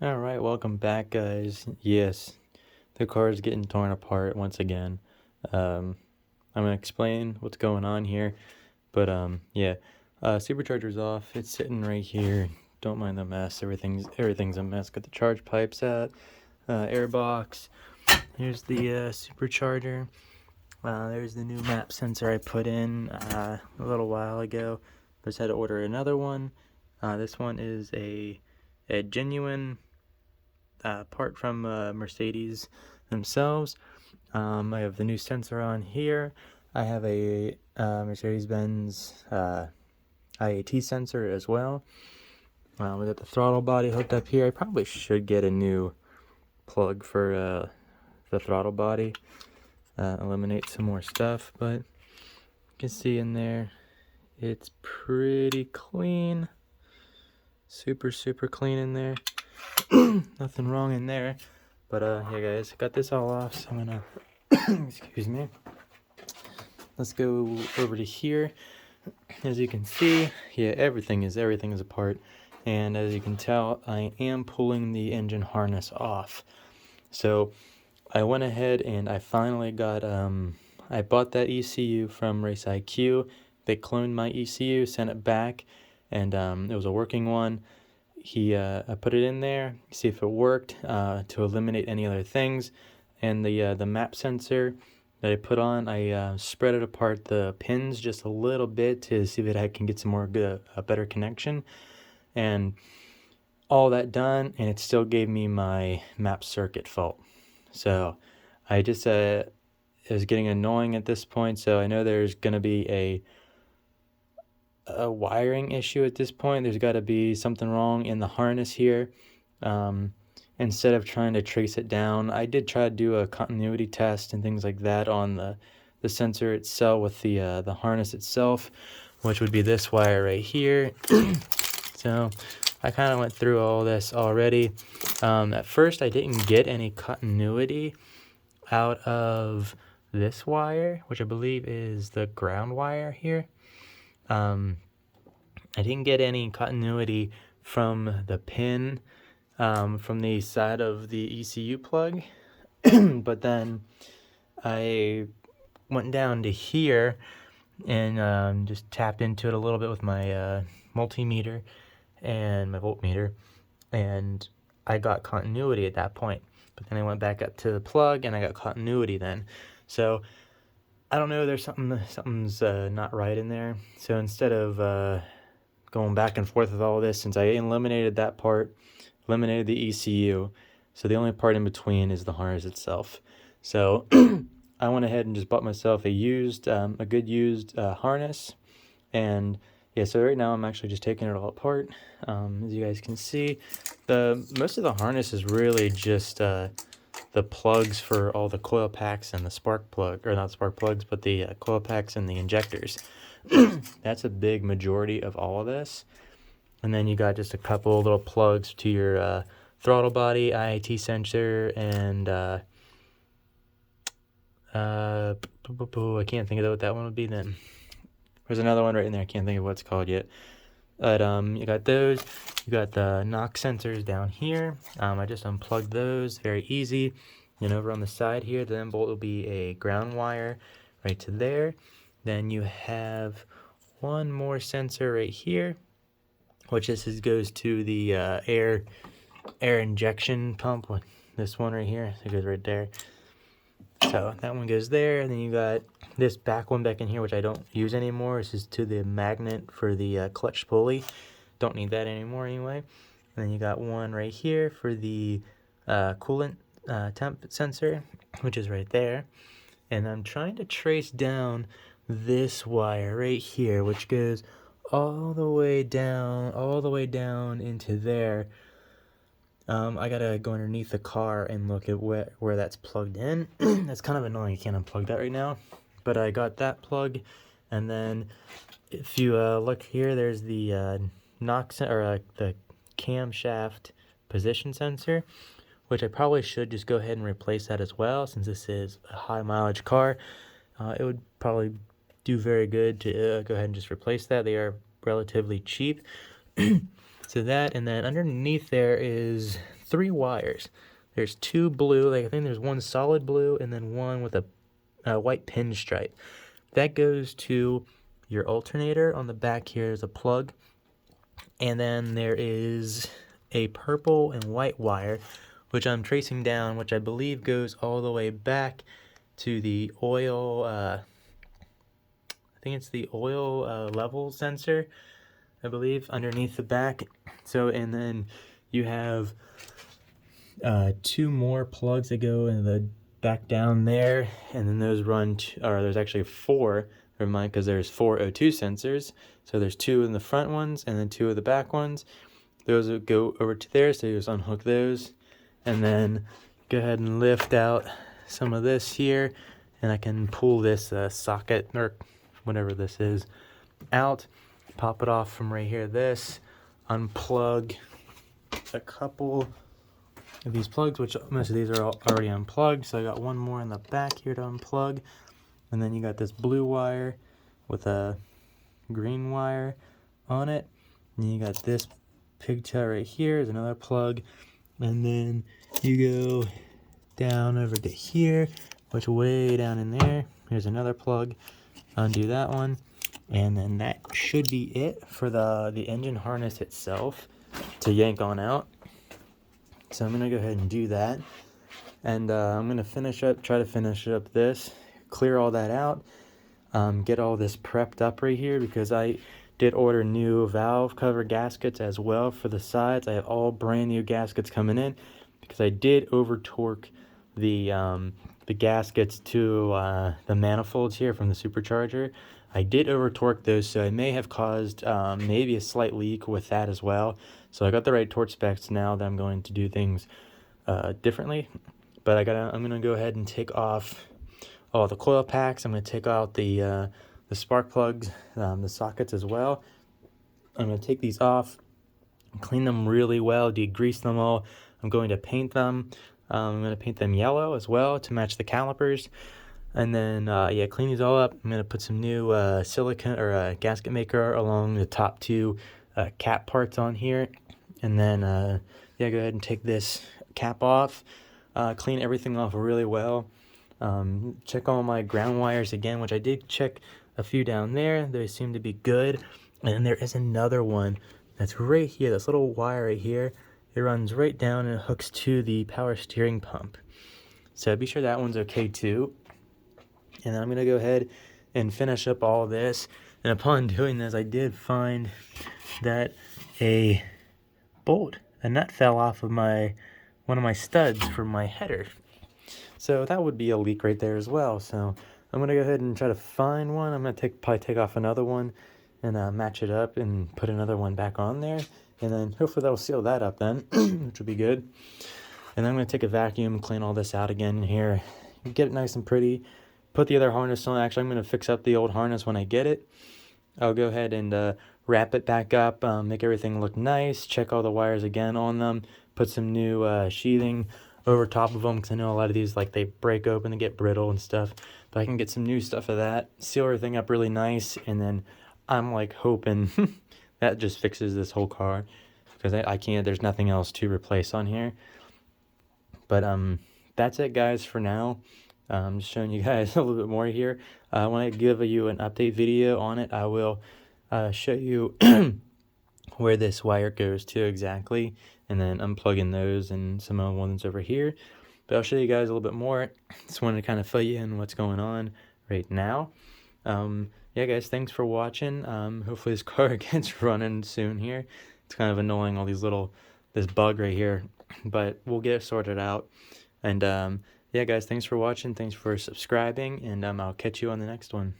Alright, welcome back, guys. Yes, the car is getting torn apart once again. I'm gonna explain what's going on here, but yeah, supercharger's off. It's sitting right here. Don't mind the mess. Everything's a mess. Got the charge pipes out, air box. Here's the supercharger. There's the new map sensor I put in a little while ago. Just had to order another one. This one is a genuine part from Mercedes themselves. I have the new sensor on here. I have a Mercedes-Benz IAT sensor as well. We got the throttle body hooked up here. I probably should get a new plug for the throttle body. Eliminate some more stuff, but you can see in there it's pretty clean. Super clean in there. Nothing wrong in there. But yeah, guys, got this all off, so I'm gonna excuse me. Let's go over to here. As you can see, yeah, everything is apart, and as you can tell, I am pulling the engine harness off. So I went ahead and I finally got I bought that ECU from Race IQ. They cloned my ECU, sent it back, and it was a working one. I put it in there, see if it worked, to eliminate any other things. And the map sensor that I put on, I spread it apart the pins just a little bit to see if it can get some more a better connection. And all that done, and it still gave me my map circuit fault. So I just it was getting annoying at this point. So I know there's gonna be a wiring issue at this point. There's got to be something wrong in the harness here. Instead of trying to trace it down, I did try to do a continuity test and things like that on the sensor itself with the harness itself, which would be this wire right here. So I kind of went through all this already. At first I didn't get any continuity out of this wire, which I believe is the ground wire here. I didn't get any continuity from the pin from the side of the ECU plug, but then I went down to here and just tapped into it a little bit with my multimeter and my voltmeter, and I got continuity at that point. But then I went back up to the plug and I got continuity then. So I don't know, there's something's not right in there. So instead of going back and forth with all this, since I eliminated that part, eliminated the ECU, so the only part in between is the harness itself. So I went ahead and just bought myself a good used harness, and yeah, so right now I'm actually just taking it all apart. As you guys can see, most of the harness is really just the plugs for all the coil packs and the spark plug, or not spark plugs, but the coil packs and the injectors. That's a big majority of all of this. And then you got just a couple little plugs to your throttle body, IAT sensor, and I can't think of what that one would be then. There's another one right in there, I can't think of what it's called yet. But you got those. You got the knock sensors down here. I just unplugged those, very easy. And over on the side here, the end bolt will be a ground wire right to there. Then you have one more sensor right here, which goes to the air injection pump. This one right here, it goes right there. So that one goes there, and then you got this back one back in here, which I don't use anymore. This is to the magnet for the clutch pulley. Don't need that anymore anyway. And then you got one right here for the coolant temp sensor, which is right there. And I'm trying to trace down this wire right here, which goes all the way down into there. I gotta go underneath the car and look at where that's plugged in. That's kind of annoying, I can't unplug that right now, but I got that plug. And then if you look here, there's the the camshaft position sensor, which I probably should just go ahead and replace that as well, since this is a high mileage car. It would probably do very good to go ahead and just replace that. They are relatively cheap. So that, and then underneath there is 3 wires. There's 2 blue, like I think there's one solid blue and then one with a white pinstripe. That goes to your alternator. On the back here is a plug. And then there is a purple and white wire, which I'm tracing down, which I believe goes all the way back to the oil, I think it's the oil level sensor, I believe, underneath the back. So, and then you have 2 more plugs that go in the back down there, and then those run, or there's actually 4, never mind, because there's 4 O2 sensors. So there's 2 in the front ones, and then 2 of the back ones. Those would go over to there, so you just unhook those, and then go ahead and lift out some of this here, and I can pull this socket, or whatever this is, out, pop it off from right here, this, unplug a couple of these plugs, which most of these are already unplugged, so I got one more in the back here to unplug, and then you got this blue wire with a green wire on it, and you got this pigtail right here is another plug, and then you go down over to here, which way down in there, here's another plug, undo that one, and then that should be it for the engine harness itself to yank on out. So I'm gonna go ahead and do that, and I'm gonna try to finish up this, clear all that out, get all this prepped up right here, because I did order new valve cover gaskets as well for the sides. I have all brand new gaskets coming in, because I did over torque the gaskets to the manifolds here from the supercharger. I did over torque those, so I may have caused maybe a slight leak with that as well. So I got the right torque specs now that I'm going to do things differently. But I'm gonna go ahead and take off all the coil packs. I'm gonna take out the spark plugs, the sockets as well. I'm gonna take these off, clean them really well, degrease them all. I'm going to paint them. I'm going to paint them yellow as well to match the calipers. And then, yeah, clean these all up. I'm going to put some new silicone or gasket maker along the top 2 cap parts on here. And then, yeah, go ahead and take this cap off. Clean everything off really well. Check all my ground wires again, which I did check a few down there. They seem to be good. And there is another one that's right here, this little wire right here. It runs right down and hooks to the power steering pump. So be sure that one's okay too. And then I'm gonna go ahead and finish up all this. And upon doing this, I did find that a nut fell off of one of my studs for my header. So that would be a leak right there as well. So I'm gonna go ahead and try to find one. I'm gonna probably take off another one and match it up and put another one back on there. And then hopefully that'll seal that up then, which will be good. And then I'm gonna take a vacuum, clean all this out again here, get it nice and pretty, put the other harness on. Actually, I'm gonna fix up the old harness when I get it. I'll go ahead and wrap it back up, make everything look nice, check all the wires again on them, put some new sheathing over top of them, because I know a lot of these, like, they break open and get brittle and stuff, but I can get some new stuff of that, seal everything up really nice, and then I'm like hoping that just fixes this whole car, because I can't, there's nothing else to replace on here. But that's it, guys, for now. I'm just showing you guys a little bit more here. When I give you an update video on it, I will show you where this wire goes to exactly, and then unplugging those and some other ones over here. But I'll show you guys a little bit more. Just wanted to kind of fill you in what's going on right now. Yeah, guys, thanks for watching. Hopefully this car gets running soon here. It's kind of annoying, all these this bug right here, but we'll get it sorted out. And yeah, guys, thanks for watching. Thanks for subscribing, and I'll catch you on the next one.